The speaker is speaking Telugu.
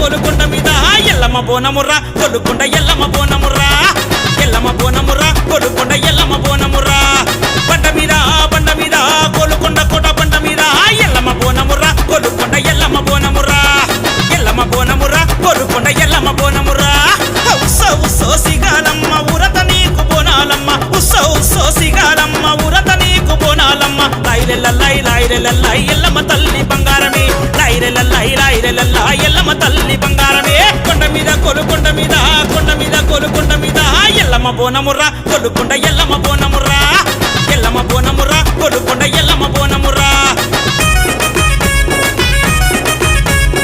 కొలుకొండ మీద ఎల్లమ్మ బోనముర్రా కొలుకొండ ఎల్లమ్మ బోనముర్రా ఎల్లమ్మ బోనముర్రా కొలుకొండ ఎల్లమ్మ బోనముర్రా బండ మీద కొలుకొండ కోట బండ మీద ఎల్లమ్మ బోనముర్రా కొలుకొండ ఎల్లమ్మ బోనముర్రా ఎల్లమ్మ బోనముర్రా కొలుకొండ ఎల్లమ్మ బోనముర్రా ఉస్సో సిగాలమ్మ ఉరత నీకు బోనాలమ్మ ఉస్సో సిగాలమ్మ ఉరత నీకు బోనాలమ్మ లైరెలల్లై ఎల్లమ్మ తల్లి బంగారమే లైరెలల్లై ఎల్లమ్మ తల్లి బంగారమే కొండ మీద కొలుకొండ మీద ఎల్లమ్మ బోనముర్రా కొలుకొండ ఎల్లమ్మ బోనముర్రా